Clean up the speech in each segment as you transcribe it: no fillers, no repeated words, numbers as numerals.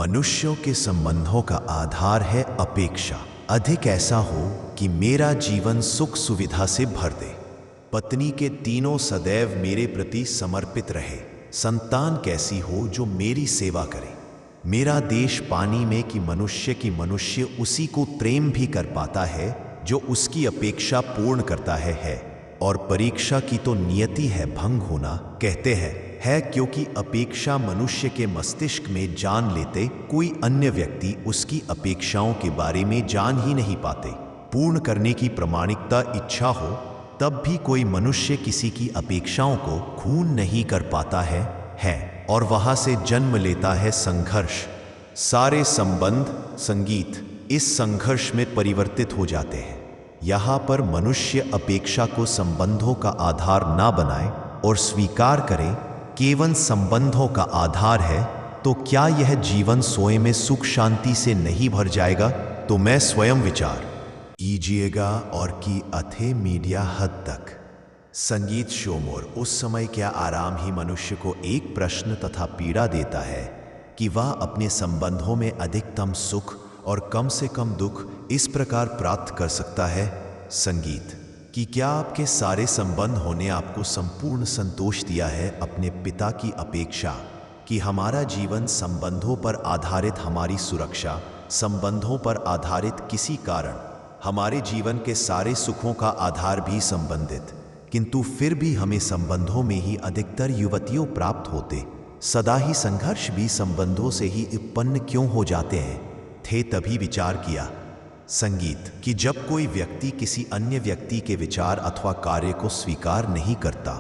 मनुष्यों के संबंधों का आधार है अपेक्षा। अधिक ऐसा हो कि मेरा जीवन सुख सुविधा से भर दे, पत्नी के तीनों सदैव मेरे प्रति समर्पित रहे, संतान कैसी हो जो मेरी सेवा करे। मेरा देश पानी में कि मनुष्य उसी को प्रेम भी कर पाता है जो उसकी अपेक्षा पूर्ण करता है। और परीक्षा की तो नियति है भंग होना, कहते हैं है क्योंकि अपेक्षा मनुष्य के मस्तिष्क में जान लेते कोई अन्य व्यक्ति उसकी अपेक्षाओं के बारे में जान ही नहीं पाते। पूर्ण करने की प्रामाणिकता इच्छा हो तब भी कोई मनुष्य किसी की अपेक्षाओं को खून नहीं कर पाता है और वहां से जन्म लेता है संघर्ष। सारे संबंध संगीत इस संघर्ष में परिवर्तित हो जाते हैं। यहाँ पर मनुष्य अपेक्षा को संबंधों का आधार ना बनाए और स्वीकार करे केवल संबंधों का आधार है, तो क्या यह जीवन स्वयं में सुख शांति से नहीं भर जाएगा? तो मैं स्वयं विचार कीजिएगा और की अथे मीडिया हद तक। संगीत शोमोर उस समय क्या आराम ही मनुष्य को एक प्रश्न तथा पीड़ा देता है कि वह अपने संबंधों में अधिकतम सुख और कम से कम दुख इस प्रकार प्राप्त कर सकता है। संगीत कि क्या आपके सारे संबंध होने आपको संपूर्ण संतोष दिया है अपने पिता की अपेक्षा कि हमारा जीवन संबंधों पर आधारित, हमारी सुरक्षा संबंधों पर आधारित, किसी कारण हमारे जीवन के सारे सुखों का आधार भी संबंधित, किंतु फिर भी हमें संबंधों में ही अधिकतर युवतियों प्राप्त होते। सदा ही संघर्ष भी संबंधों से ही उत्पन्न क्यों हो जाते हैं थे। तभी विचार किया संगीत कि जब कोई व्यक्ति किसी अन्य व्यक्ति के विचार अथवा कार्य को स्वीकार नहीं करता,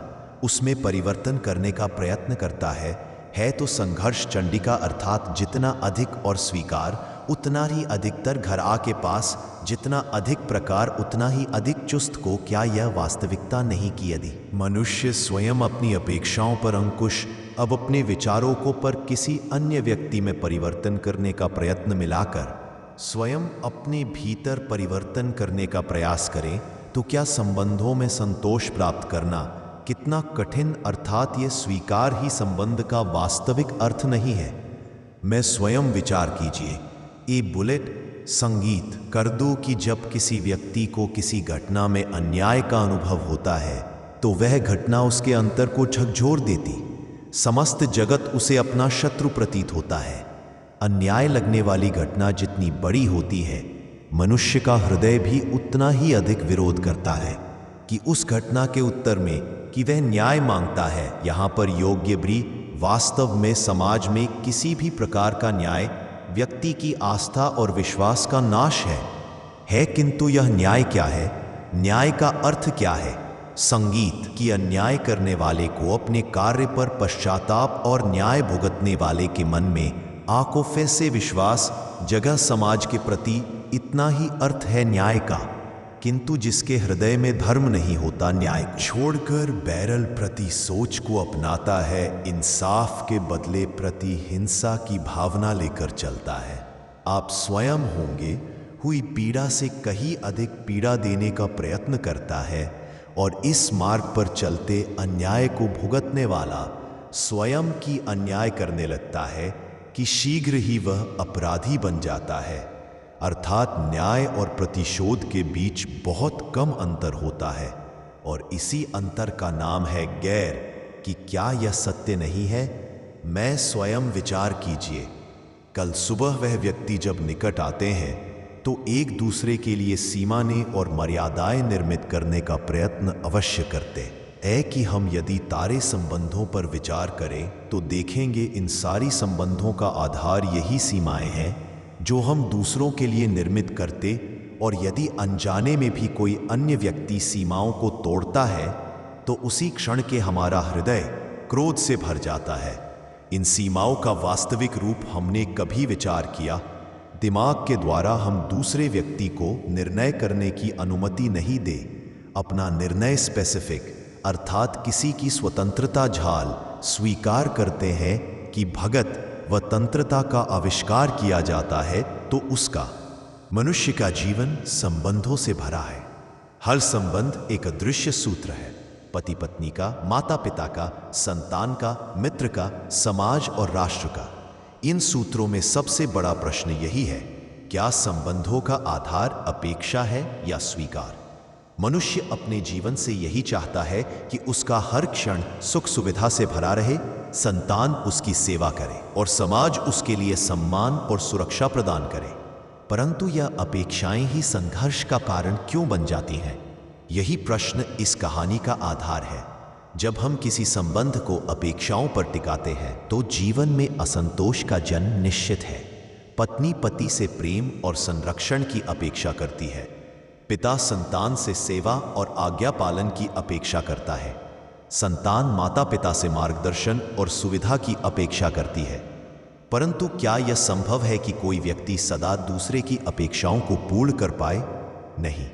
उसमें परिवर्तन करने का प्रयत्न करता है तो संघर्ष चंडिका अर्थात जितना अधिक और स्वीकार उतना ही अधिकतर घर आके पास, जितना अधिक प्रकार उतना ही अधिक चुस्त को। क्या यह वास्तविकता नहीं कि यदि मनुष्य स्वयं अपनी अपेक्षाओं पर अंकुश अब अपने विचारों को पर किसी अन्य व्यक्ति में परिवर्तन करने का प्रयत्न मिलाकर स्वयं अपने भीतर परिवर्तन करने का प्रयास करें, तो क्या संबंधों में संतोष प्राप्त करना कितना कठिन, अर्थात ये स्वीकार ही संबंध का वास्तविक अर्थ नहीं है। मैं स्वयं विचार कीजिए। ए बुलेट संगीत कर दो कि जब किसी व्यक्ति को किसी घटना में अन्याय का अनुभव होता है तो वह घटना उसके अंतर को झकझोर देती, समस्त जगत उसे अपना शत्रु प्रतीत होता है। अन्याय लगने वाली घटना जितनी बड़ी होती है, मनुष्य का हृदय भी उतना ही अधिक विरोध करता है कि उस घटना के उत्तर में कि वह न्याय मांगता है। यहाँ पर योग्य भी वास्तव में समाज में किसी भी प्रकार का न्याय व्यक्ति की आस्था और विश्वास का नाश है। किंतु यह न्याय क्या है? न्याय का अर्थ क्या है? संगीत कि अन्याय करने वाले को अपने कार्य पर पश्चाताप और न्याय भुगतने वाले के मन में आकोफे से विश्वास जगह समाज के प्रति इतना ही अर्थ है न्याय का। किंतु जिसके हृदय में धर्म नहीं होता, न्याय छोड़कर बैरल प्रति सोच को अपनाता है, इंसाफ के बदले प्रति हिंसा की भावना लेकर चलता है, आप स्वयं होंगे हुई पीड़ा से कहीं अधिक पीड़ा देने का प्रयत्न करता है। और इस मार्ग पर चलते अन्याय को भुगतने वाला स्वयं की अन्याय करने लगता है कि शीघ्र ही वह अपराधी बन जाता है। अर्थात न्याय और प्रतिशोध के बीच बहुत कम अंतर होता है और इसी अंतर का नाम है गैर। कि क्या यह सत्य नहीं है? मैं स्वयं विचार कीजिए। कल सुबह वह व्यक्ति जब निकट आते हैं तो एक दूसरे के लिए सीमाएं और मर्यादाएं निर्मित करने का प्रयत्न अवश्य करते हैं कि हम यदि तारे संबंधों पर विचार करें तो देखेंगे इन सारी संबंधों का आधार यही सीमाएं हैं जो हम दूसरों के लिए निर्मित करते। और यदि अनजाने में भी कोई अन्य व्यक्ति सीमाओं को तोड़ता है तो उसी क्षण के हमारा हृदय क्रोध से भर जाता है। इन सीमाओं का वास्तविक रूप हमने कभी विचार किया? दिमाग के द्वारा हम दूसरे व्यक्ति को निर्णय करने की अनुमति नहीं दे। अपना निर्णय स्पेसिफिक अर्थात किसी की स्वतंत्रता झाल स्वीकार करते हैं कि भगत व तंत्रता का आविष्कार किया जाता है तो उसका मनुष्य का जीवन संबंधों से भरा है। हर संबंध एक अदृश्य सूत्र है, पति पत्नी का, माता पिता का, संतान का, मित्र का, समाज और राष्ट्र का। इन सूत्रों में सबसे बड़ा प्रश्न यही है, क्या संबंधों का आधार अपेक्षा है या स्वीकार? मनुष्य अपने जीवन से यही चाहता है कि उसका हर क्षण सुख सुविधा से भरा रहे, संतान उसकी सेवा करे और समाज उसके लिए सम्मान और सुरक्षा प्रदान करे। परंतु यह अपेक्षाएं ही संघर्ष का कारण क्यों बन जाती हैं? यही प्रश्न इस कहानी का आधार है। जब हम किसी संबंध को अपेक्षाओं पर टिकाते हैं तो जीवन में असंतोष का जन्म निश्चित है। पत्नी पति से प्रेम और संरक्षण की अपेक्षा करती है, पिता संतान से सेवा और आज्ञा पालन की अपेक्षा करता है, संतान माता पिता से मार्गदर्शन और सुविधा की अपेक्षा करती है। परंतु क्या यह संभव है कि कोई व्यक्ति सदा दूसरे की अपेक्षाओं को पूर्ण कर पाए? नहीं,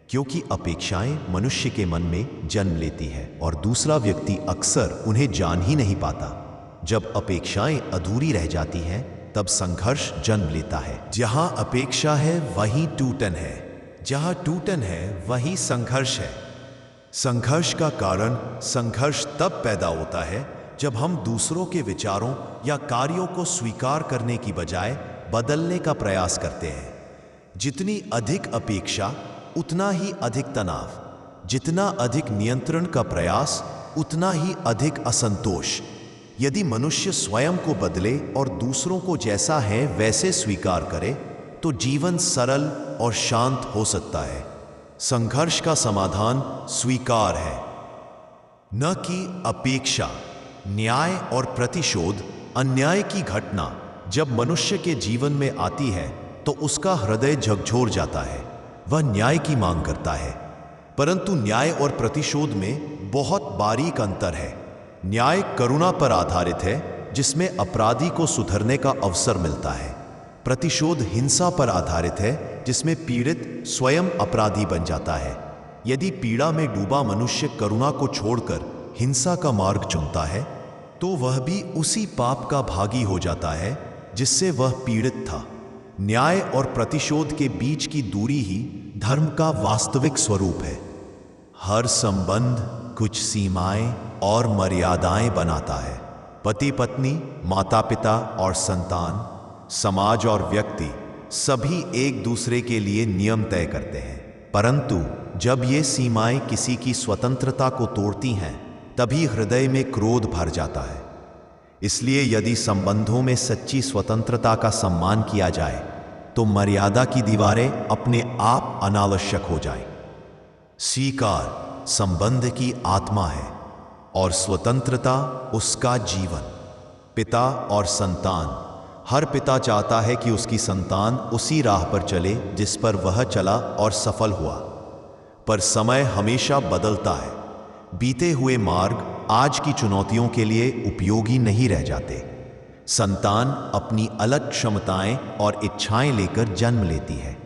क्योंकि अपेक्षाएं मनुष्य के मन में जन्म लेती है और दूसरा व्यक्ति अक्सर उन्हें जान ही नहीं पाता। जब अपेक्षाएं अधूरी रह जाती हैं तब संघर्ष जन्म लेता है। जहां अपेक्षा है वहीं टूटन है, जहां टूटन है वहीं संघर्ष है। संघर्ष का कारण संघर्ष तब पैदा होता है जब हम दूसरों के विचारों या कार्यों को स्वीकार करने की बजाय बदलने का प्रयास करते हैं। जितनी अधिक अपेक्षा उतना ही अधिक तनाव, जितना अधिक नियंत्रण का प्रयास उतना ही अधिक असंतोष। यदि मनुष्य स्वयं को बदले और दूसरों को जैसा है वैसे स्वीकार करे तो जीवन सरल और शांत हो सकता है। संघर्ष का समाधान स्वीकार है, न कि अपेक्षा। न्याय और प्रतिशोध, अन्याय की घटना जब मनुष्य के जीवन में आती है तो उसका हृदय झकझोर जाता है। वह न्याय की मांग करता है, परंतु न्याय और प्रतिशोध में बहुत बारीक अंतर है। न्याय करुणा पर आधारित है, जिसमें अपराधी को सुधरने का अवसर मिलता है। प्रतिशोध हिंसा पर आधारित है, जिसमें पीड़ित स्वयं अपराधी बन जाता है। यदि पीड़ा में डूबा मनुष्य करुणा को छोड़कर हिंसा का मार्ग चुनता है तो वह भी उसी पाप का भागी हो जाता है जिससे वह पीड़ित था। न्याय और प्रतिशोध के बीच की दूरी ही धर्म का वास्तविक स्वरूप है। हर संबंध कुछ सीमाएं और मर्यादाएं बनाता है। पति पत्नी, माता पिता और संतान, समाज और व्यक्ति सभी एक दूसरे के लिए नियम तय करते हैं। परंतु जब ये सीमाएं किसी की स्वतंत्रता को तोड़ती हैं तभी हृदय में क्रोध भर जाता है। इसलिए यदि संबंधों में सच्ची स्वतंत्रता का सम्मान किया जाए तो मर्यादा की दीवारें अपने आप अनावश्यक हो जाएं। स्वीकार संबंध की आत्मा है और स्वतंत्रता उसका जीवन। पिता और संतान, हर पिता चाहता है कि उसकी संतान उसी राह पर चले जिस पर वह चला और सफल हुआ। पर समय हमेशा बदलता है। बीते हुए मार्ग आज की चुनौतियों के लिए उपयोगी नहीं रह जाते। संतान अपनी अलग क्षमताएं और इच्छाएं लेकर जन्म लेती है।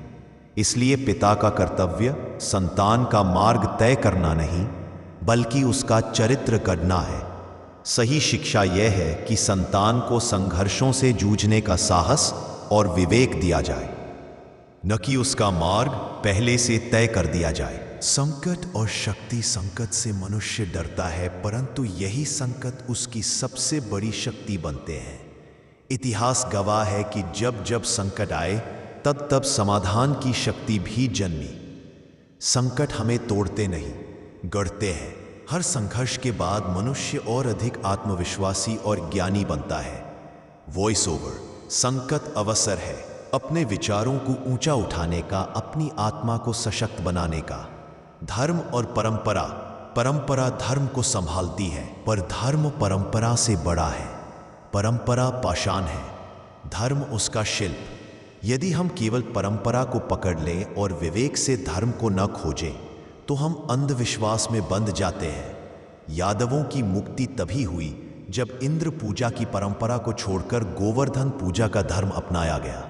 इसलिए पिता का कर्तव्य संतान का मार्ग तय करना नहीं, बल्कि उसका चरित्र गढ़ना है। सही शिक्षा यह है कि संतान को संघर्षों से जूझने का साहस और विवेक दिया जाए, न कि उसका मार्ग पहले से तय कर दिया जाए। संकट और शक्ति संकट से मनुष्य डरता है, परंतु यही संकट उसकी सबसे बड़ी शक्ति बनते हैं। इतिहास गवाह है कि जब जब संकट आए तब तब समाधान की शक्ति भी जन्मी। संकट हमें तोड़ते नहीं, गढ़ते हैं। हर संघर्ष के बाद मनुष्य और अधिक आत्मविश्वासी और ज्ञानी बनता है। वॉइस ओवर: संकट अवसर है अपने विचारों को ऊंचा उठाने का, अपनी आत्मा को सशक्त बनाने का। धर्म और परंपरा, परंपरा धर्म को संभालती है, पर धर्म परंपरा से बड़ा है। परंपरा पाषाण है, धर्म उसका शिल्प। यदि हम केवल परंपरा को पकड़ लें और विवेक से धर्म को न खोजें तो हम अंधविश्वास में बंध जाते हैं। यादवों की मुक्ति तभी हुई जब इंद्र पूजा की परंपरा को छोड़कर गोवर्धन पूजा का धर्म अपनाया गया।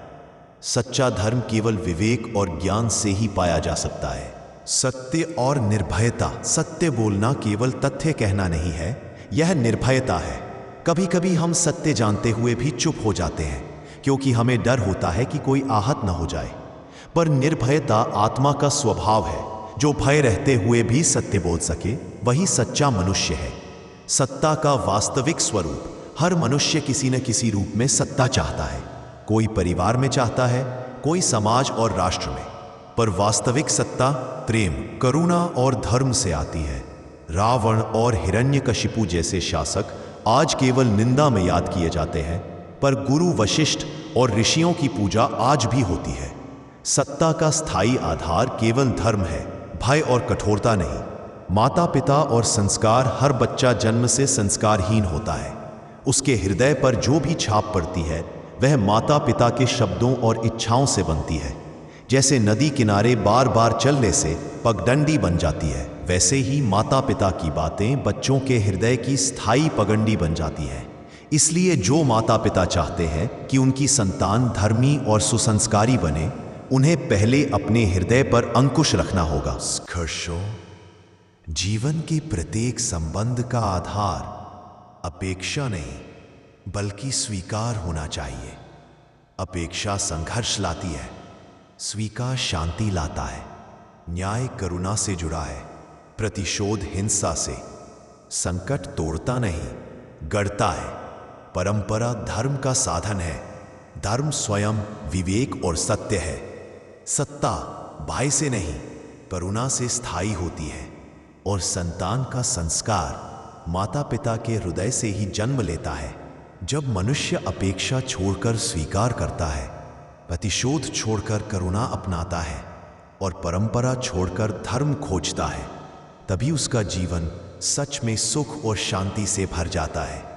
सच्चा धर्म केवल विवेक और ज्ञान से ही पाया जा सकता है। सत्य और निर्भयता: सत्य बोलना केवल तथ्य कहना नहीं है, यह निर्भयता है। कभी कभी हम सत्य जानते हुए भी चुप हो जाते हैं क्योंकि हमें डर होता है कि कोई आहत न हो जाए। पर निर्भयता आत्मा का स्वभाव है। जो भय रहते हुए भी सत्य बोल सके वही सच्चा मनुष्य है। सत्ता का वास्तविक स्वरूप हर मनुष्य किसी न किसी रूप में सत्ता चाहता है। कोई परिवार में चाहता है, कोई समाज और राष्ट्र में। पर वास्तविक सत्ता प्रेम, करुणा और धर्म से आती है। रावण और हिरण्यकशिपु जैसे शासक आज केवल निंदा में याद किए जाते हैं, पर गुरु वशिष्ठ और ऋषियों की पूजा आज भी होती है। सत्ता का स्थायी आधार केवल धर्म है, भय और कठोरता नहीं। माता पिता और संस्कार। हर बच्चा जन्म से संस्कारहीन होता है। उसके हृदय पर जो भी छाप पड़ती है वह माता पिता के शब्दों और इच्छाओं से बनती है। जैसे नदी किनारे बार बार चलने से पगडंडी बन जाती है, वैसे ही माता पिता की बातें बच्चों के हृदय की स्थायी पगडंडी बन जाती है। इसलिए जो माता पिता चाहते हैं कि उनकी संतान धर्मी और सुसंस्कारी बने, उन्हें पहले अपने हृदय पर अंकुश रखना होगा। संघर्षों। जीवन के प्रत्येक संबंध का आधार अपेक्षा नहीं बल्कि स्वीकार होना चाहिए। अपेक्षा संघर्ष लाती है, स्वीकार शांति लाता है। न्याय करुणा से जुड़ा है, प्रतिशोध हिंसा से। संकट तोड़ता नहीं, गढ़ता है। परंपरा धर्म का साधन है, धर्म स्वयं विवेक और सत्य है। सत्ता भय से नहीं, करुणा से स्थायी होती है। और संतान का संस्कार माता पिता के हृदय से ही जन्म लेता है। जब मनुष्य अपेक्षा छोड़कर स्वीकार करता है, प्रतिशोध छोड़कर करुणा अपनाता है और परंपरा छोड़कर धर्म खोजता है, तभी उसका जीवन सच में सुख और शांति से भर जाता है।